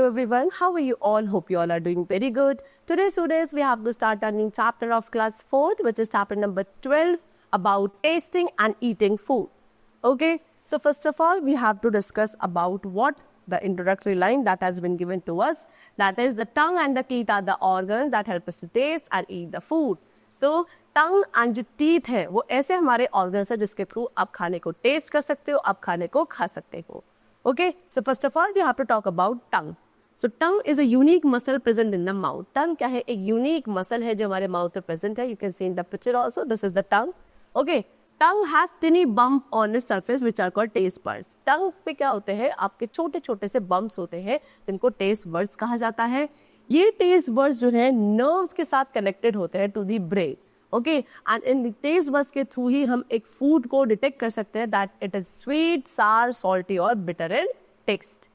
Hello everyone, how are you all? Hope you all are doing very good. Today students, we have to start a new chapter of class 4th, which is chapter number 12 about tasting and eating food. Okay, so first of all, we have to discuss about what the introductory line that has been given to us. That is, the tongue and the teeth are the organs that help us to taste and eat the food. So tongue and जो teeth है वो ऐसे हमारे organs है जिसके through आप खाने को टेस्ट कर सकते हो, आप खाने को खा सकते हो. Okay, so first of all we have to talk about tongue. So tongue is a unique muscle present in the mouth. Tongue क्या है? एक यूनिक मसल है जो हमारे माउथ में प्रेजेंट है. You can see in the picture also, this is the tongue. Okay, tongue has tiny bump on its surface which are called taste buds. Tongue पे क्या होते हैं? आपके छोटे छोटे से बम्प्स होते हैं जिनको टेस्ट बड्स कहा जाता है. ये टेस्ट बड्स जो है नर्व्स के साथ कनेक्टेड होते हैं to the brain. Okay, and in taste buds के थ्रू ही हम एक फूड को डिटेक्ट कर सकते हैं that it is sweet, sour, salty और bitter in taste.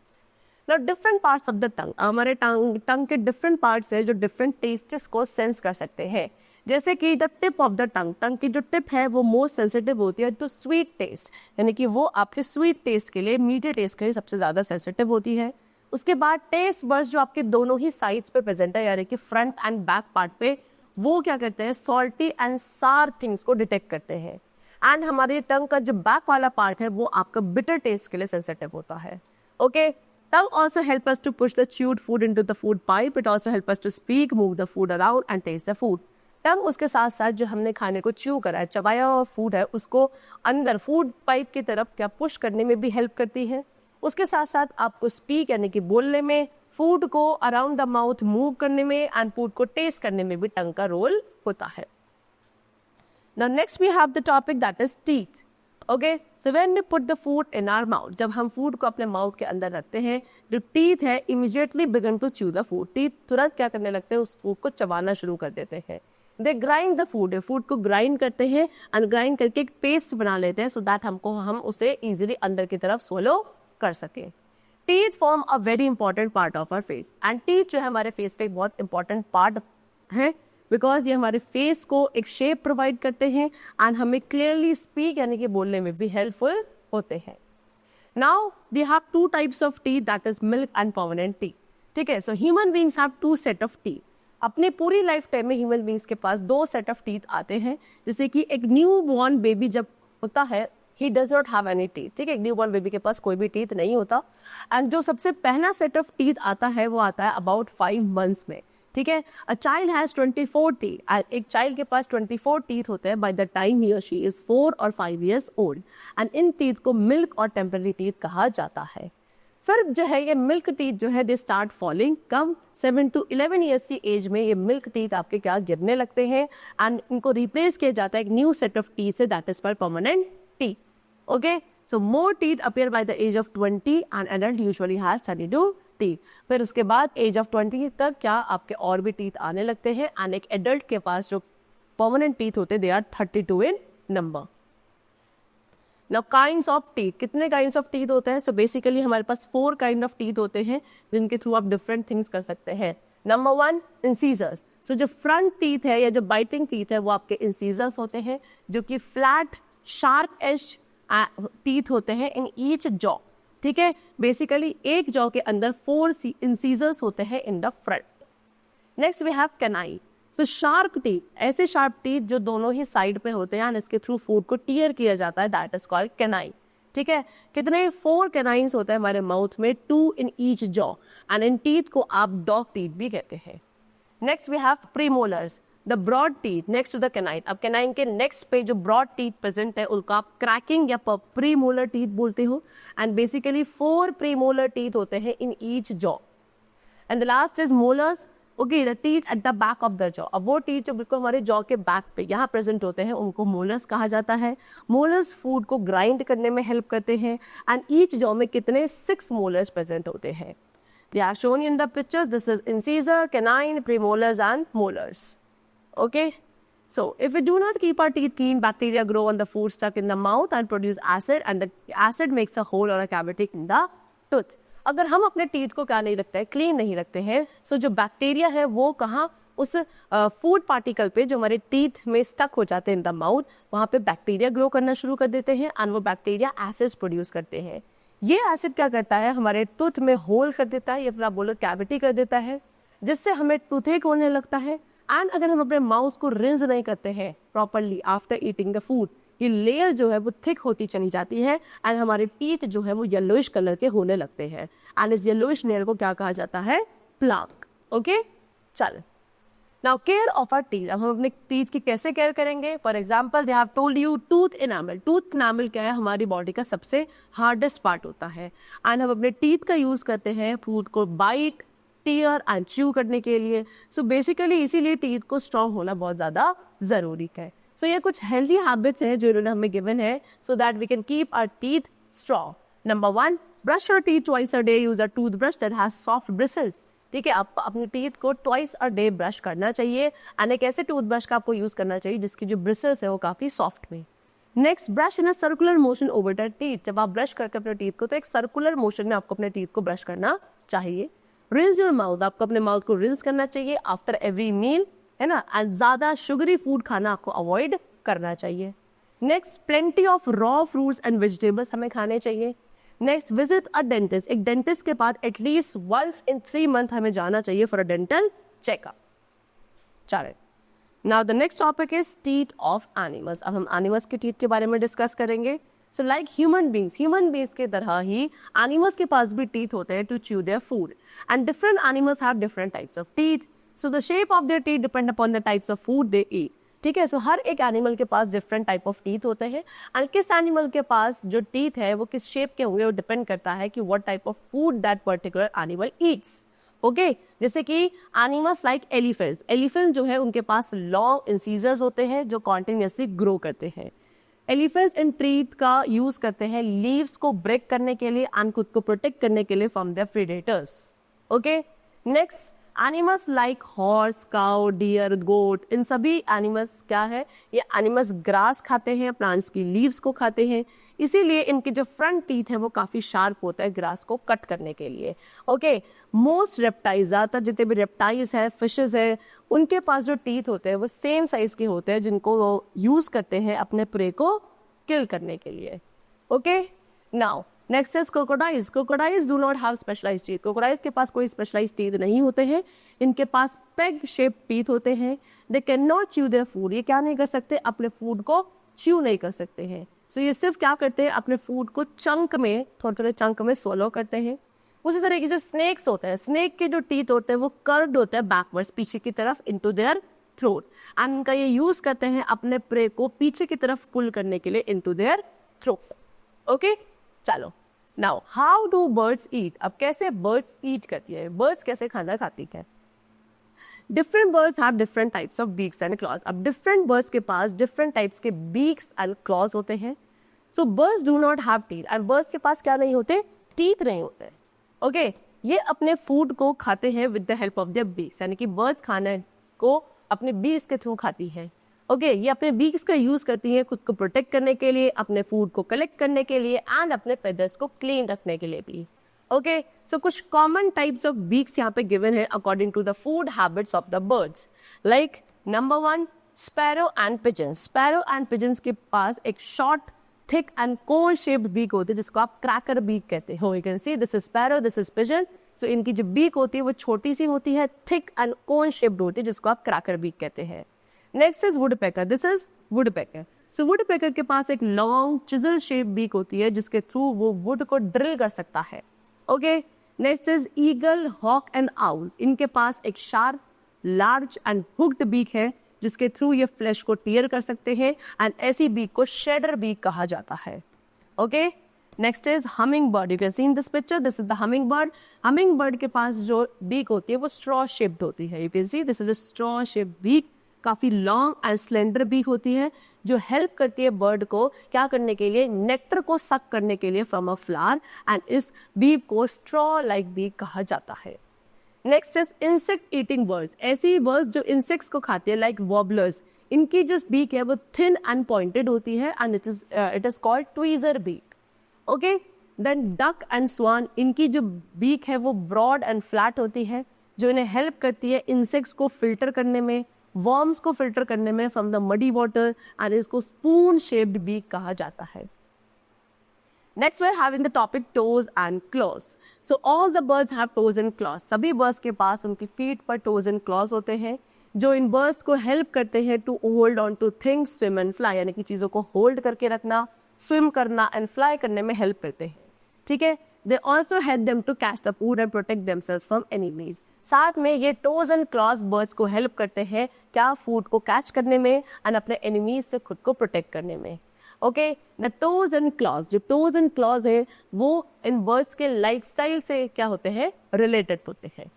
Now different parts of the tongue, हमारे टंग के डिफरेंट पार्ट्स है जो डिफरेंट टेस्ट्स को सेंस कर सकते हैं. जैसे कि द टिप ऑफ द टंग की जो टिप है वो मोस्ट सेंसिटिव होती है टू स्वीट टेस्ट, यानी कि वो आपके स्वीट टेस्ट के लिए, मीठे टेस्ट के लिए सबसे ज़्यादा सेंसिटिव होती है. उसके बाद टेस्ट बड्स जो आपके दोनों ही साइड्स पे प्रेजेंट है, यानी कि फ्रंट एंड बैक पार्ट पे, वो क्या करते हैं? सॉल्टी एंड सार थिंग्स को डिटेक्ट करते हैं. एंड हमारे टंग का जो बैक वाला पार्ट है वो आपका बिटर टेस्ट के लिए सेंसिटिव होता है. Okay, tongue also help us to push the chewed food into the food pipe. It also help us to speak, move the food around and taste the food. टंग उसके साथ साथ जो हमने खाने को च्यू करा है, चबाया हुआ फूड है, उसको अंदर फूड पाइप की तरफ क्या पुश करने में भी हेल्प करती है. उसके साथ साथ आपको स्पीक यानी कि बोलने में, फूड को अराउंड द माउथ मूव करने में एंड फूड को टेस्ट करने में भी टंग का रोल होता है. Now next we have the topic that is teeth. Okay, so when we put the food in our mouth, जब हम फूड को अपने माउथ के अंदर रखते हैं, जो टीथ है immediately begin to chew the food. Teeth तुरंत क्या करने लगते हैं? उस फूड को चबाना शुरू कर देते हैं. दे ग्राइंड द फूड, फूड को ग्राइंड करते हैं एंड ग्राइंड करके एक पेस्ट बना लेते हैं सो दैट हम उसे इजीली अंदर की तरफ सोलो कर सकें. Teeth form a very important part of our face. And teeth जो है हमारे फेस का एक बहुत इंपॉर्टेंट पार्ट है बिकॉज ये हमारे फेस को एक शेप प्रोवाइड करते हैं एंड हमें क्लियरली स्पीक यानी कि बोलने में भी हेल्पफुल होते हैं. Now we have two types of teeth, that is milk and permanent teeth. ठीक है, so human beings have two set of teeth. अपने पूरी लाइफ टाइम में ह्यूमन बीइंग्स के पास 2 सेट ऑफ टीथ आते हैं. जैसे कि एक न्यू बॉर्न बेबी जब होता है, he does not have any teeth. ठीक है, एक न्यू बॉर्न बेबी के पास कोई भी टीथ नहीं होता. एंड जो सबसे पहला सेट ऑफ टीथ आता है वो आता है अबाउट 5 मंथ्स में. ठीक है, अ चाइल्ड हैज 24 टीथ. एक चाइल्ड के पास 24 टीथ होते हैं बाय द टाइम ही और शी इज 4 और 5 years old. And in teeth को मिल्क और टेम्पररी टीथ कहा जाता है. फिर जो है ये मिल्क टीथ जो है they start falling. Come 7 to 11 years की एज में ये मिल्क टीथ आपके क्या गिरने लगते हैं एंड इनको रिप्लेस किया जाता है एक न्यू सेट ऑफ टीथ से, that is for permanent teeth. Okay, so more teeth appear by the age of 20 and adult usually has 32 teeth. फिर उसके बाद एज ऑफ 20 तक क्या आपके और भी टीथ आने लगते हैं एंड एक एडल्ट के पास जो परमानेंट टीथ होते हैं they are 32 in number. Now kinds of teeth, कितने काइंड्स ऑफ टीथ होते हैं? सो बेसिकली हमारे पास 4 काइंड ऑफ टीथ होते हैं जिनके थ्रू आप डिफरेंट थिंग्स कर सकते हैं. Number 1, incisors. सो जो फ्रंट टीथ है या जो बाइटिंग टीथ है वो आपके इंसीजर्स होते हैं, जो कि फ्लैट शार्प एज टीथ होते हैं इन ईच जॉ. ठीक है, बेसिकली एक जॉ के अंदर 4 इंसीजर्स होते हैं in the front. Next we have canine. So sharp teeth, ऐसे शार्प टीथ जो दोनों ही साइड पे होते हैं एंड इसके थ्रू फूड को टीयर किया जाता है, दैट इज कॉल्ड कैनाइन. ठीक है, कितने 4 कैनाइन्स होते हैं हमारे माउथ में, 2 in each jaw and in teeth को आप डॉग टीथ भी कहते हैं. Next we have premolars, the broad teeth next to the canine. अब कैनाइन के नेक्स्ट पे जो ब्रॉड टीथ प्रेजेंट है उनको आप क्रैकिंग या प्रीमोलर टीथ बोलते हो. एंड बेसिकली 4 प्रीमोलर टीथ होते हैं इन each jaw. And the last is molars. Okay, the teeth at the back of the jaw. अब वो टीथ जो बिल्कुल हमारे जॉ के बैक पे यहाँ प्रेजेंट होते हैं उनको मोलर्स कहा जाता है. मोलर्स फूड को ग्राइंड करने में हेल्प करते हैं एंड ईच जॉ में कितने 6 मोलर्स प्रेजेंट होते हैं. They are shown in the pictures. This is incisor, canine, premolars and molars. Okay, so if we do not keep our teeth clean, bacteria grow on the food stuck in the mouth and produce acid, and the acid makes a hole or a cavity in the tooth. अगर हम अपने teeth को क्या नहीं रखते हैं, clean नहीं रखते हैं, सो जो बैक्टीरिया है वो कहाँ, उस फूड पार्टिकल पे जो हमारे टीथ में स्टक हो जाते हैं इन द माउथ, वहाँ पे बैक्टीरिया ग्रो करना शुरू कर देते हैं एंड वो बैक्टीरिया एसिड्स प्रोड्यूस करते हैं. ये एसिड क्या करता है, हमारे टूथ में होल कर देता है या फिर आप बोलो कैविटी कर देता है, जिससे हमें टूथेक होने लगता है। एंड अगर हम अपने माउथ को रिंस नहीं करते हैं properly after eating the food, ये लेयर जो है वो थिक होती चली जाती है एंड हमारे टीथ जो है वो येलोइश कलर के होने लगते हैं। एंड इस येलोइश लेयर को क्या कहा जाता है, प्लाक। ओके, चल now care of our teeth. अब हम अपने टीथ की कैसे केयर करेंगे? For example they have told you tooth enamel. Tooth enamel क्या है, हमारी बॉडी का सबसे हार्डेस्ट पार्ट होता है एंड हम अपने टीथ का यूज करते हैं फूड को बाइट, टीयर एंड च्यू करने के लिए। सो बेसिकली इसीलिए टीथ को स्ट्रॉन्ग होना बहुत ज्यादा जरूरी है। सो ये कुछ हेल्दी हैबिट्स हैं जो इन्होंने हमें गिवन है so that we can keep our teeth strong. Number 1, brush your teeth twice a day, use a toothbrush that has soft bristles. ठीक है, आप अपने टीथ को ट्वाइस अ डे ब्रश करना चाहिए एंड एक ऐसे टूथब्रश का आपको यूज करना चाहिए जिसकी जो ब्रिसल्स है वो काफी सॉफ्ट में। Next, brush in a circular motion over the teeth. जब आप ब्रश करके अपने टीथ को तो एक सर्कुलर मोशन में आपको अपने टीथ को ब्रश करना चाहिए। रिंस योर माउथ, आपको अपने माउथ को रिंस करना चाहिए आफ्टर एवरी मील, है ना। एंड ज्यादा शुगरी फूड खाना आपको अवॉइड करना चाहिए। Next, plenty of raw fruits and vegetables हमें खाने चाहिए। Next, visit a dentist. एक डेंटिस्ट के पास एटलीस्ट 1 in 3 month हमें जाना चाहिए फॉर अ डेंटल चेकअप। चलें, now the next topic is teeth of animals. अब हम एनिमल्स के टीथ के बारे में डिस्कस करेंगे। सो लाइक ह्यूमन बींग्स की तरह ही एनिमल्स के पास भी टीथ होते हैं to chew their food and different animals have different types of teeth. So the shape of their teeth depend upon the types of food they eat. ठीक है, सो हर एक एनिमल के पास डिफरेंट टाइप ऑफ टीथ होते हैं and किस एनिमल के पास जो टीथ है वो किस शेप के होंगे वो डिपेंड करता है कि what type of food that particular animal Yeats. Okay, जैसे कि एनिमल्स लाइक एलिफेंट्स। एलिफेंट जो है उनके पास लॉन्ग इंसीजर्स होते हैं जो कॉन्टिन्यूसली ग्रो करते हैं। एलिफेंट्स इन टीथ का यूज करते हैं लीव्स को ब्रेक करने के लिए एंड खुद को प्रोटेक्ट करने के लिए from their predators. Okay, next, animals like horse, cow, deer, goat, इन सभी एनिमल्स क्या है, ये एनिमल्स ग्रास खाते हैं, प्लांट्स की लीव्स को खाते हैं, इसीलिए इनके जो फ्रंट टीथ है वो काफी शार्प होता है ग्रास को कट करने के लिए। ओके, मोस्ट रेप्टाइल्स, ज्यादातर जितने भी रेप्टाइल्स है, फिशेज है, उनके पास जो टीथ होते हैं वो सेम साइज के होते हैं जिनको वो यूज करते हैं अपने प्रे को किल करने के लिए। Okay, now next is crocodiles. Crocodiles do not have specialised teeth. Crocodiles के पास कोई स्पेशलाइज्ड टीथ नहीं होते हैं, इनके पास पेग शेप टीथ होते हैं। They can not chew their food, ये क्या नहीं कर सकते, अपने फूड को च्यू नहीं कर सकते हैं। सो ये सिर्फ क्या करते हैं, अपने फूड को चंक में, थोड़े थोड़े चंक में सोलो करते हैं। उसी तरीके से स्नेक्स होते हैं, स्नेक के जो टीथ होते हैं वो कर्व्ड होते हैं बैकवर्ड्स, पीछे की तरफ इनटू देयर थ्रोट एंड इनका ये यूज करते हैं अपने प्रे को पीछे की तरफ पुल करने के लिए इनटू देयर थ्रोट। ओके, चलो नाउ हाउ डू बर्ड्स ईट। अब कैसे बर्ड्स ईट करती है, बर्ड्स कैसे खाना खाती है। Different birds have different types of beaks and claws. अब डिफरेंट बर्ड्स के पास डिफरेंट टाइप्स के बीक्स एंड क्लॉज होते हैं। So birds do not have teeth and birds के पास क्या नहीं होते, टीथ नहीं होते। ओके, ये अपने फूड को खाते हैं with the help of their beaks, यानी कि बर्ड्स खाने को अपने बीक्स के थ्रू खाती है। ओके, ये अपने बीक्स का यूज करती है खुद को प्रोटेक्ट करने के लिए, अपने फूड को कलेक्ट करने के लिए एंड अपने फेदर्स को क्लीन रखने के लिए भी। ओके, सो कुछ कॉमन टाइप्स ऑफ बीक्स यहाँ पे गिवन है according to the food habits of the birds. Like number 1, sparrow and pigeons. Sparrow and pigeons के पास एक short, thick and cone shaped beak होती है जिसको आप क्रैकर बीक कहते हो। You can see this is sparrow, this is pigeon. So इनकी जो बीक होती है वो छोटी सी होती है, थिक एंड कोन शेप्ड होती है जिसको आप क्रैकर बीक कहते हैं। Next is woodpecker, this is woodpecker. So woodpecker के पास एक लॉन्ग चिजल शेप बीक होती है जिसके थ्रू वो वुड को ड्रिल कर सकता है। Okay, next is eagle, hawk and owl. इनके पास एक sharp, large and hooked beak है जिसके थ्रू ये फ्लैश को टीयर कर सकते हैं एंड ऐसी बीक को शेडर बीक कहा जाता है। Okay, next is humming bird. You can see in this picture, this is the humming bird. Humming bird के पास जो बीक होती है वो स्ट्रॉ शेप्ड होती है। You can see this is the straw shaped beak, काफी लॉन्ग एंड स्लेंडर बीक होती है जो हेल्प करती है बर्ड को क्या करने के लिए, नेक्टर को सक करने के लिए फ्रॉम अ फ्लावर एंड इस बीक को स्ट्रॉ लाइक बीक कहा जाता है। Next is insect eating birds. ऐसी बर्ड्स जो इंसेक्ट्स को खाती है लाइक वॉबलर्स, इनकी जो बीक है वो थिन एंड पॉइंटेड होती है and it is called tweezer beak. Okay, then duck and swan, इनकी जो बीक है वो ब्रॉड एंड फ्लैट होती है जो इन्हें हेल्प करती है इंसेक्ट्स को फिल्टर करने में, वर्म्स को फिल्टर करने में from the muddy water and इसको स्पून शेप्ड बीक कहा जाता है। Next, we're having the topic toes and claws. So all the birds have toes and claws. सभी birds के पास उनकी feet पर toes and claws होते हैं जो इन birds को help करते हैं to hold on to things, swim and fly. यानी कि चीज़ों को hold करके रखना, swim करना and fly करने में help करते हैं. ठीक है? They also help them to catch the food and protect themselves from enemies. साथ में ये toes and claws birds को help करते हैं क्या food को catch करने में and अपने enemies से खुद को protect करने में. Okay, the toes and clause, जो टोज एंड क्लॉज है वो इन बर्ड्स के लाइफस्टाइल से क्या होते हैं, रिलेटेड होते हैं.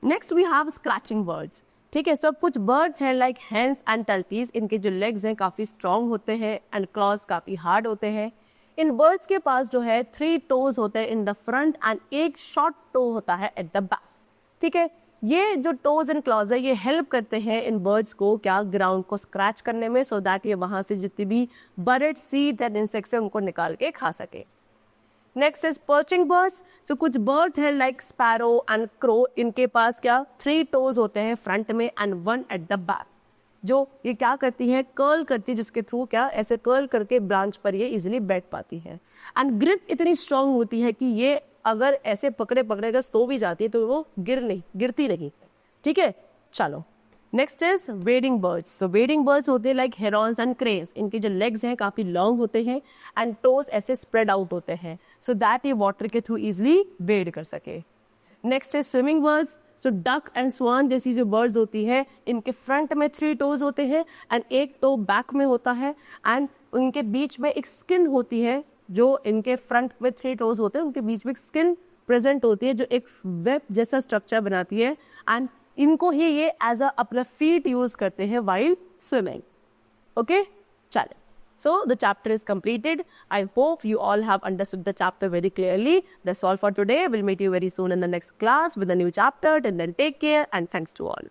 Next we have scratching birds. ठीक है, सब कुछ बर्ड्स हैं लाइक हैंस एंड टर्कीज. इनके जो लेग्स हैं काफ़ी स्ट्रॉन्ग होते हैं एंड क्लॉज काफ़ी हार्ड होते हैं. इन बर्ड्स के पास जो है 3 टोज होते हैं इन द फ्रंट एंड एक शॉर्ट टो होता है एट द बैक. ठीक है, ये जो टोज एंड क्लॉज है ये हेल्प करते हैं इन बर्ड्स को क्या, ग्राउंड को स्क्रैच करने में, सो दैट ये वहाँ से जितनी भी बर्ड सीड्स एंड इंसेक्ट्स है उनको निकाल के खा सके. Next is perching birds. So कुछ बर्ड्स हैं लाइक स्पैरो एंड क्रो. इनके पास क्या 3 टोज होते हैं फ्रंट में एंड 1 एट द बैक. जो ये क्या करती है, कर्ल करती है, जिसके थ्रू क्या ऐसे कर्ल करके ब्रांच पर ये इजिली बैठ पाती है. एंड ग्रिप इतनी स्ट्रांग होती है कि ये अगर ऐसे पकड़े अगर सो भी जाती है तो वो गिरती नहीं. ठीक है, चलो next is wedding birds. So wedding birds होते हैं लाइक हेरॉन्स एंड क्रेन्स. इनके जो लेग्स हैं काफ़ी लॉन्ग होते हैं एंड टोज ऐसे स्प्रेड आउट होते हैं सो दैट ये वाटर के थ्रू इजिली वेड कर सके. Next is swimming birds. So duck and swan जैसी जो बर्ड्स होती है इनके फ्रंट में 3 टोज होते हैं एंड एक टो बैक में होता है एंड उनके बीच में एक स्किन होती है. जो इनके फ्रंट में 3 टोज होते हैं उनके बीच में एक स्किन प्रेजेंट होती है जो एक वेब जैसा स्ट्रक्चर बनाती है एंड इनको ही ये एज अ अपना फीट यूज करते हैं वाइल स्विमिंग. ओके, चले. So the chapter is completed. I hope you all have understood the chapter very clearly. That's all for today. We'll meet you very soon in the next class with a new chapter. Till then, take care and thanks to all.